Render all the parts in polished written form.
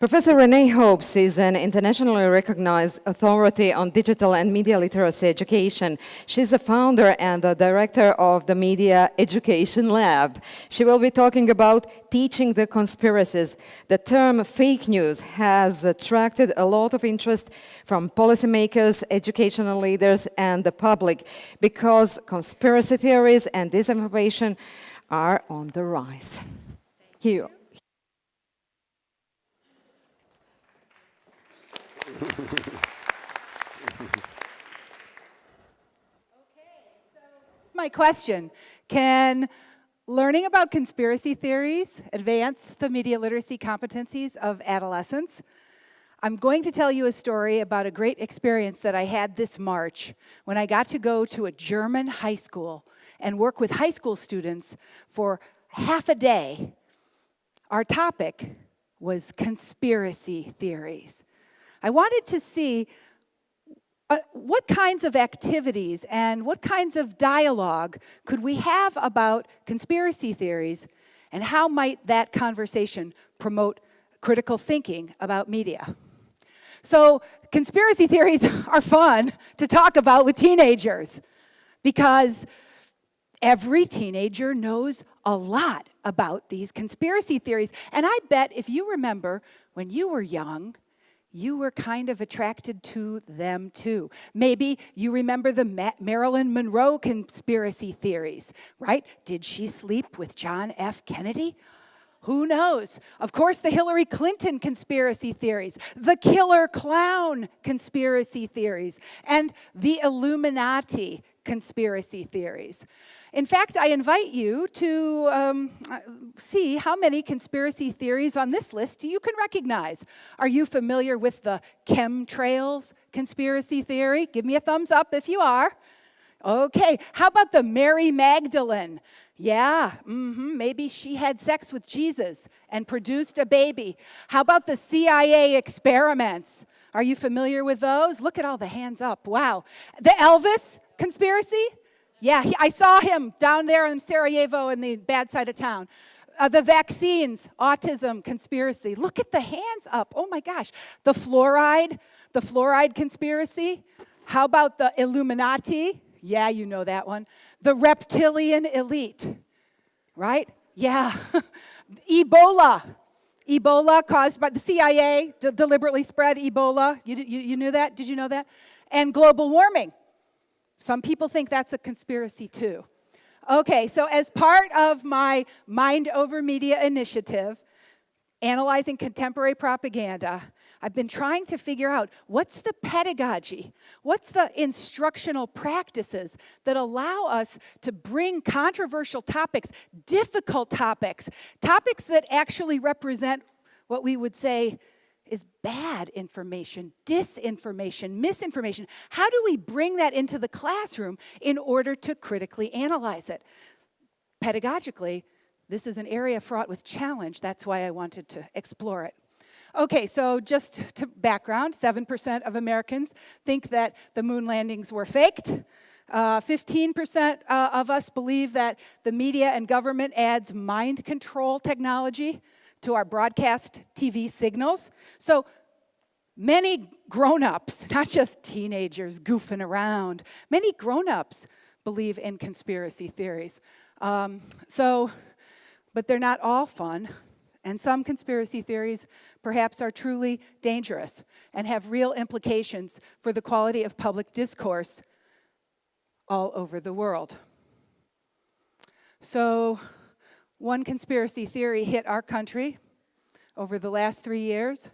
Professor Renee Hobbs is an internationally recognized authority on digital and media literacy education. She's the founder and the director of the Media Education Lab. She will be talking about teaching the conspiracies. The term fake news has attracted a lot of interest from policymakers, educational leaders, and the public because conspiracy theories and disinformation are on the rise. Here. My question, can learning about conspiracy theories advance the media literacy competencies of adolescents? I'm going to tell you a story about a great experience that I had this March when I got to go to a German high school and work with high school students for half a day. Our topic was conspiracy theories. I wanted to see what kinds of activities and what kinds of dialogue could we have about conspiracy theories, and how might that conversation promote critical thinking about media. So conspiracy theories are fun to talk about with teenagers because every teenager knows a lot about these conspiracy theories. And I bet if you remember when you were young, you were kind of attracted to them too. Maybe you remember the Marilyn Monroe conspiracy theories, right? Did she sleep with John F. Kennedy? Who knows? Of course, the Hillary Clinton conspiracy theories, the killer clown conspiracy theories, and the Illuminati conspiracy theories. In fact, I invite you to see how many conspiracy theories on this list you can recognize. Are you familiar with the chemtrails conspiracy theory? Give me a thumbs up if you are. Okay, how about the Mary Magdalene? Yeah, maybe she had sex with Jesus and produced a baby. How about the CIA experiments? Are you familiar with those? Look at all the hands up. Wow. The Elvis conspiracy? Yeah, I saw him down there in Sarajevo in the bad side of town. The vaccines, autism conspiracy. Look at the hands up. Oh my gosh. The fluoride conspiracy. How about the Illuminati? Yeah, you know that one. The reptilian elite, right? Yeah. Ebola caused by the CIA deliberately spread Ebola. You knew that? Did you know that? And global warming. Some people think that's a conspiracy too. Okay, so as part of my Mind Over Media initiative, analyzing contemporary propaganda, I've been trying to figure out what's the pedagogy, what's the instructional practices that allow us to bring controversial topics, difficult topics, topics that actually represent what we would say is bad information, disinformation, misinformation. How do we bring that into the classroom in order to critically analyze it? Pedagogically, this is an area fraught with challenge. That's why I wanted to explore it. Okay, so just to background, 7% of Americans think that the moon landings were faked. 15% of us believe that the media and government adds mind control technology to our broadcast TV signals. So many grown-ups, not just teenagers goofing around, many grown-ups believe in conspiracy theories. But they're not all fun. And some conspiracy theories perhaps are truly dangerous and have real implications for the quality of public discourse all over the world. So one conspiracy theory hit our country over the last 3 years.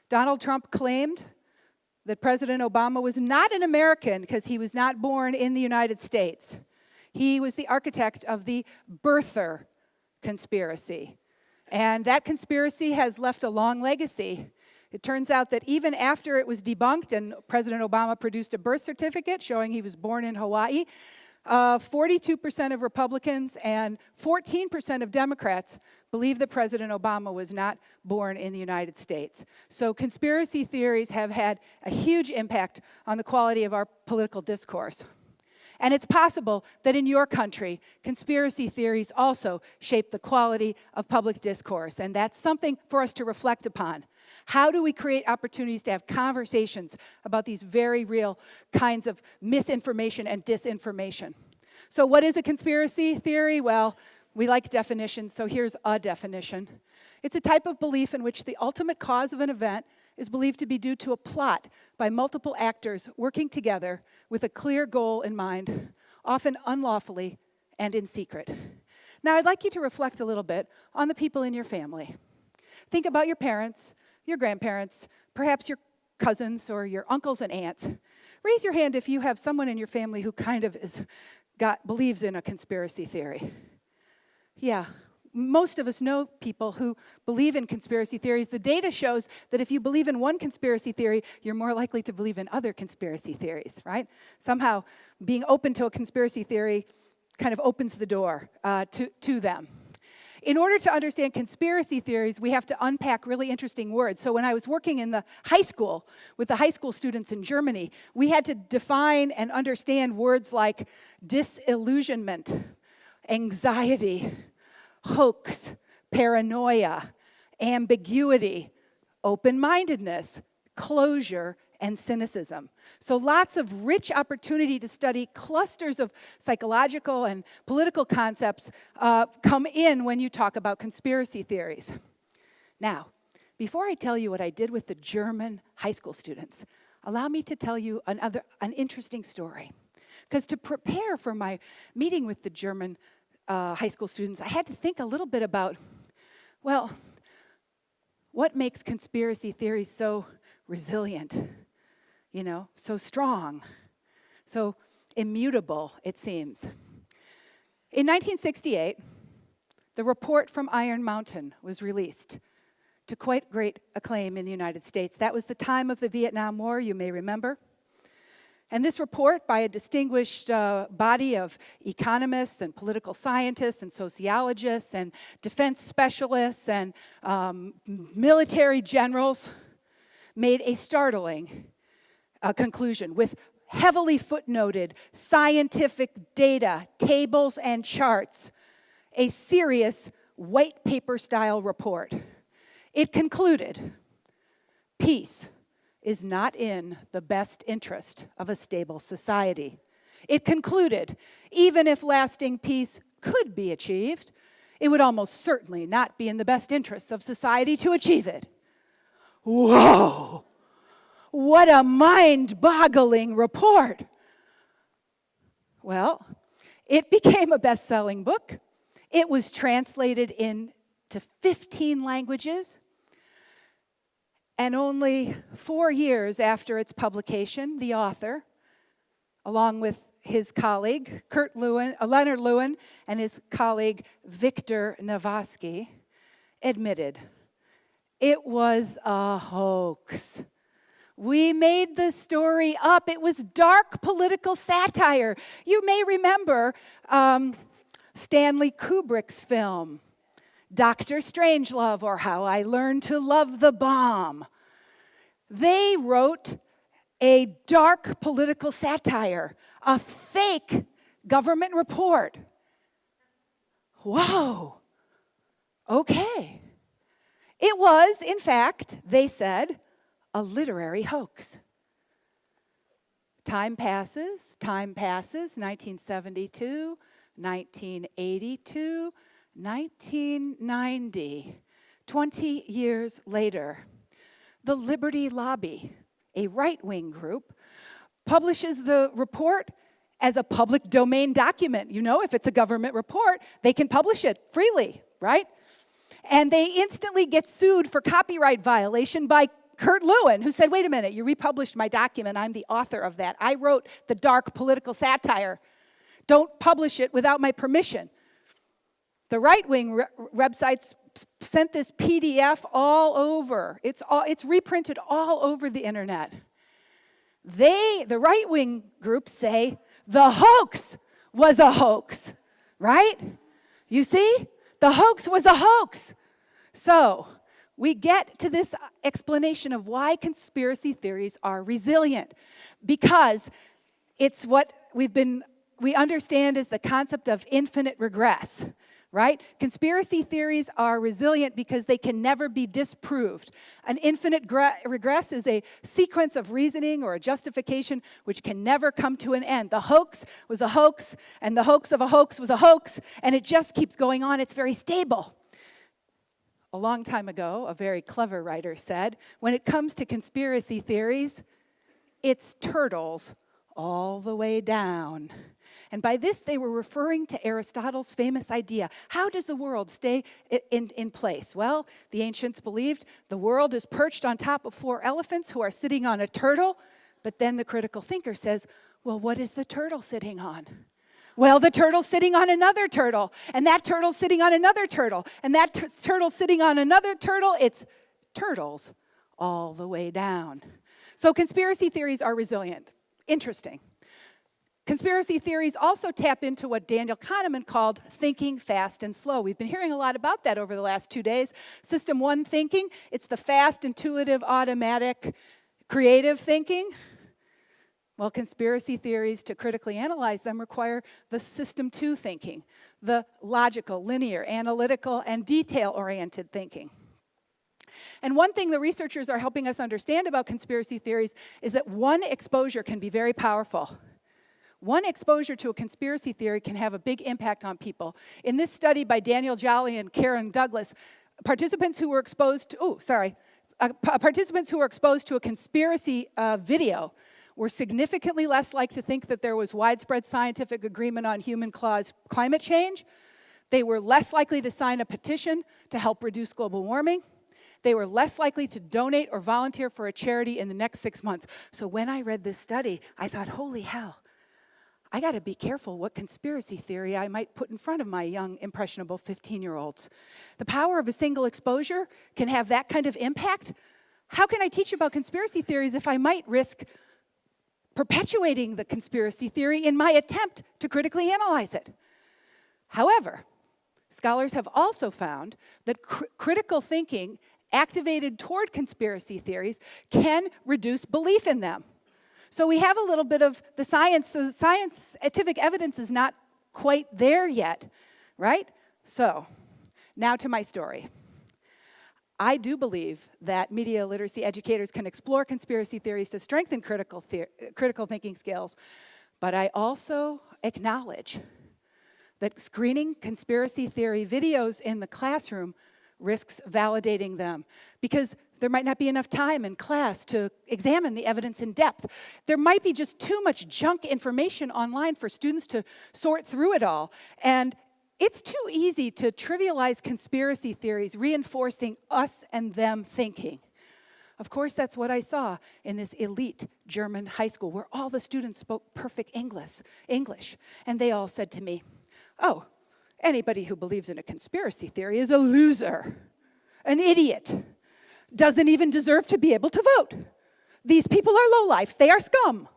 Donald Trump claimed that President Obama was not an American because he was not born in the United States. He was the architect of the birther conspiracy. And that conspiracy has left a long legacy. It turns out that even after it was debunked and President Obama produced a birth certificate showing he was born in Hawaii, 42% of Republicans and 14% of Democrats believe that President Obama was not born in the United States. So conspiracy theories have had a huge impact on the quality of our political discourse. And it's possible that in your country, conspiracy theories also shape the quality of public discourse. And that's something for us to reflect upon. How do we create opportunities to have conversations about these very real kinds of misinformation and disinformation? So what is a conspiracy theory? Well, we like definitions, so here's a definition. It's a type of belief in which the ultimate cause of an event is believed to be due to a plot by multiple actors working together with a clear goal in mind, often unlawfully and in secret. Now, I'd like you to reflect a little bit on the people in your family. Think about your parents, your grandparents, perhaps your cousins or your uncles and aunts. Raise your hand if you have someone in your family who kind of believes in a conspiracy theory. Yeah, most of us know people who believe in conspiracy theories. The data shows that if you believe in one conspiracy theory, you're more likely to believe in other conspiracy theories, right? Somehow, being open to a conspiracy theory kind of opens the door to them. In order to understand conspiracy theories, we have to unpack really interesting words. So when I was working in the high school with the high school students in Germany, we had to define and understand words like disillusionment, anxiety, hoax, paranoia, ambiguity, open-mindedness, closure, and cynicism. So lots of rich opportunity to study clusters of psychological and political concepts come in when you talk about conspiracy theories. Now, before I tell you what I did with the German high school students, allow me to tell you an interesting story. Because to prepare for my meeting with the German high school students, I had to think a little bit about, well, what makes conspiracy theories so resilient, so strong, so immutable, it seems. In 1968, the report from Iron Mountain was released to quite great acclaim in the United States. That was the time of the Vietnam War, you may remember. And this report, by a distinguished body of economists and political scientists and sociologists and defense specialists and military generals, made a startling conclusion with heavily footnoted scientific data, tables, and charts, a serious white paper style report. It concluded, peace is not in the best interest of a stable society. It concluded, even if lasting peace could be achieved, it would almost certainly not be in the best interests of society to achieve it. Whoa! What a mind-boggling report. Well, it became a best-selling book. It was translated into 15 languages. And only 4 years after its publication, the author, along with his colleague, Leonard Lewin, and his colleague, Victor Navasky, admitted it was a hoax. We made the story up. It was dark political satire. You may remember Stanley Kubrick's film, Dr. Strangelove, or How I Learned to Love the Bomb. They wrote a dark political satire, a fake government report. Whoa. Okay. It was, in fact, they said, a literary hoax. Time passes, 1972, 1982, 1990, 20 years later, the Liberty Lobby, a right-wing group, publishes the report as a public domain document. If it's a government report, they can publish it freely, right? And they instantly get sued for copyright violation by Kurt Lewin, who said, wait a minute, you republished my document. I'm the author of that. I wrote the dark political satire. Don't publish it without my permission. The right-wing websites sent this PDF all over. It's reprinted all over the internet. The right-wing groups say the hoax was a hoax, right? You see? The hoax was a hoax. So we get to this explanation of why conspiracy theories are resilient, because it's what we understand as the concept of infinite regress, right? Conspiracy theories are resilient because they can never be disproved. An infinite regress is a sequence of reasoning or a justification which can never come to an end. The hoax was a hoax, and the hoax of a hoax was a hoax, and it just keeps going on. It's very stable. A long time ago, a very clever writer said, when it comes to conspiracy theories, it's turtles all the way down. And by this, they were referring to Aristotle's famous idea. How does the world stay in place? Well, the ancients believed the world is perched on top of 4 elephants who are sitting on a turtle. But then the critical thinker says, well, what is the turtle sitting on? Well, the turtle's sitting on another turtle, and that turtle's sitting on another turtle, and that turtle's sitting on another turtle. It's turtles all the way down. So conspiracy theories are resilient. Interesting. Conspiracy theories also tap into what Daniel Kahneman called thinking fast and slow. We've been hearing a lot about that over the last 2 days. System 1 thinking, it's the fast, intuitive, automatic, creative thinking. Well, conspiracy theories, to critically analyze them, require the system 2 thinking, the logical, linear, analytical, and detail-oriented thinking. And one thing the researchers are helping us understand about conspiracy theories is that one exposure can be very powerful. One exposure to a conspiracy theory can have a big impact on people. In this study by Daniel Jolly and Karen Douglas, participants who were exposed to a conspiracy video were significantly less likely to think that there was widespread scientific agreement on human-caused climate change. They were less likely to sign a petition to help reduce global warming. They were less likely to donate or volunteer for a charity in the next 6 months. So when I read this study, I thought, holy hell, I got to be careful what conspiracy theory I might put in front of my young, impressionable 15-year-olds. The power of a single exposure can have that kind of impact. How can I teach about conspiracy theories if I might risk perpetuating the conspiracy theory in my attempt to critically analyze it? However, scholars have also found that critical thinking activated toward conspiracy theories can reduce belief in them. So we have a little bit of the scientific evidence is not quite there yet, right? So now to my story. I do believe that media literacy educators can explore conspiracy theories to strengthen critical thinking skills, but I also acknowledge that screening conspiracy theory videos in the classroom risks validating them because there might not be enough time in class to examine the evidence in depth. There might be just too much junk information online for students to sort through it all. And it's too easy to trivialize conspiracy theories, reinforcing us and them thinking. Of course, that's what I saw in this elite German high school where all the students spoke perfect English. And they all said to me, oh, anybody who believes in a conspiracy theory is a loser, an idiot, doesn't even deserve to be able to vote. These people are lowlifes, they are scum.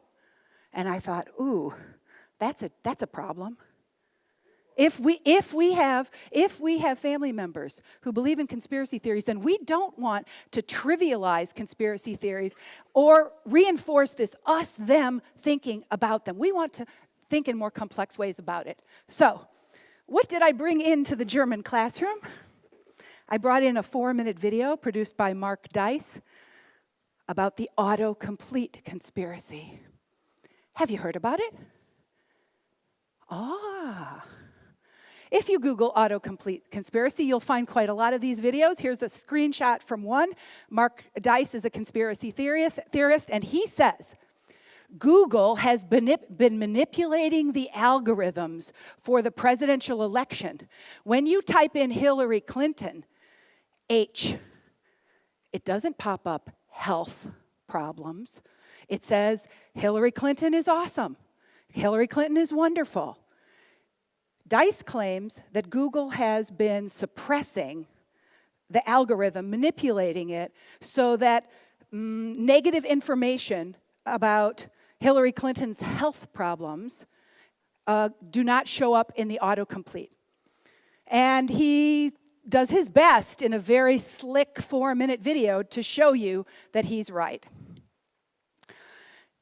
And I thought, ooh, that's a problem. If we have family members who believe in conspiracy theories, then we don't want to trivialize conspiracy theories or reinforce this us-them thinking about them. We want to think in more complex ways about it. So, what did I bring into the German classroom? I brought in a 4-minute video produced by Mark Dice about the autocomplete conspiracy. Have you heard about it? If you Google autocomplete conspiracy, you'll find quite a lot of these videos. Here's a screenshot from one. Mark Dice is a conspiracy theorist, and he says, Google has been manipulating the algorithms for the presidential election. When you type in Hillary Clinton, it doesn't pop up health problems. It says Hillary Clinton is awesome. Hillary Clinton is wonderful. Dice claims that Google has been suppressing the algorithm, manipulating it, so that negative information about Hillary Clinton's health problems do not show up in the autocomplete. And he does his best in a very slick 4-minute video to show you that he's right.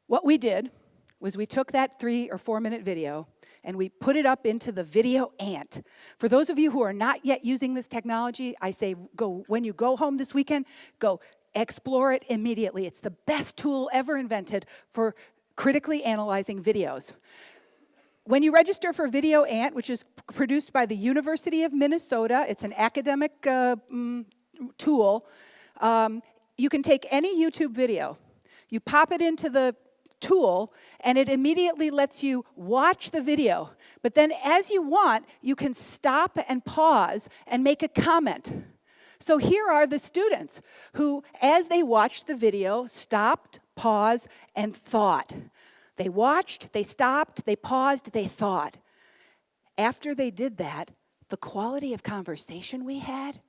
What we did was we took that 3 or 4-minute video and we put it up into the video ant. For those of you who are not yet using this technology, I say when you go home this weekend, go explore it immediately. It's the best tool ever invented for critically analyzing videos. When you register for Video Ant, which is produced by the University of Minnesota, it's an academic tool, you can take any YouTube video. You pop it into the tool, and it immediately lets you watch the video. But then as you want, you can stop and pause and make a comment. So here are the students who, as they watched the video, stopped, paused, and thought. They watched, they stopped, they paused, they thought. After they did that, the quality of conversation we had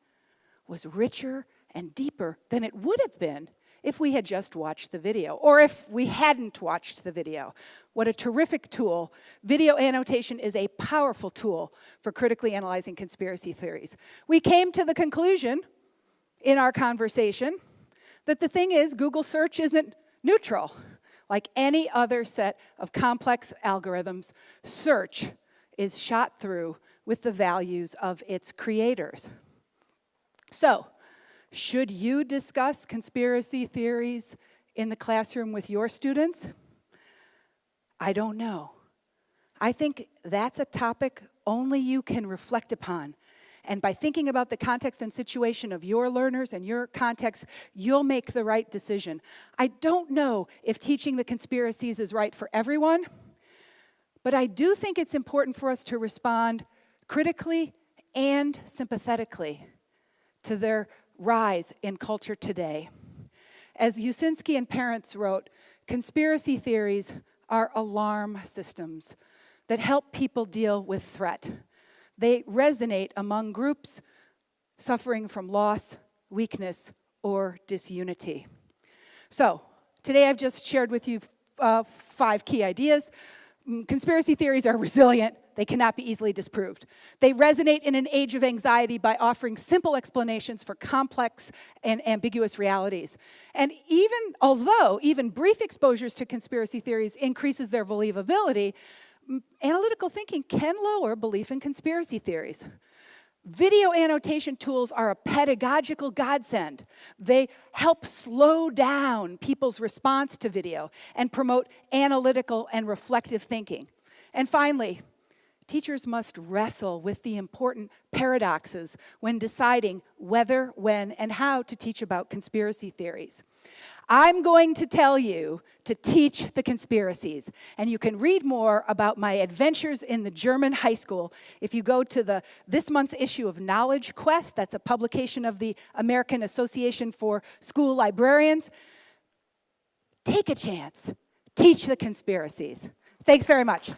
was richer and deeper than it would have been if we had just watched the video, or if we hadn't watched the video. What a terrific tool. Video annotation is a powerful tool for critically analyzing conspiracy theories. We came to the conclusion in our conversation that the thing is, Google search isn't neutral. Like any other set of complex algorithms, search is shot through with the values of its creators. So, should you discuss conspiracy theories in the classroom with your students? I don't know. I think that's a topic only you can reflect upon. And by thinking about the context and situation of your learners and your context, you'll make the right decision. I don't know if teaching the conspiracies is right for everyone, but I do think it's important for us to respond critically and sympathetically to their rise in culture today. As Usinski and Parents wrote, conspiracy theories are alarm systems that help people deal with threat. They resonate among groups suffering from loss, weakness, or disunity. So, today I've just shared with you 5 key ideas. Conspiracy theories are resilient. They cannot be easily disproved. They resonate in an age of anxiety by offering simple explanations for complex and ambiguous realities. And although even brief exposures to conspiracy theories increases their believability, analytical thinking can lower belief in conspiracy theories. Video annotation tools are a pedagogical godsend. They help slow down people's response to video and promote analytical and reflective thinking. And finally, teachers must wrestle with the important paradoxes when deciding whether, when, and how to teach about conspiracy theories. I'm going to tell you to teach the conspiracies, and you can read more about my adventures in the German high school if you go to this month's issue of Knowledge Quest. That's a publication of the American Association for School Librarians. Take a chance. Teach the conspiracies. Thanks very much.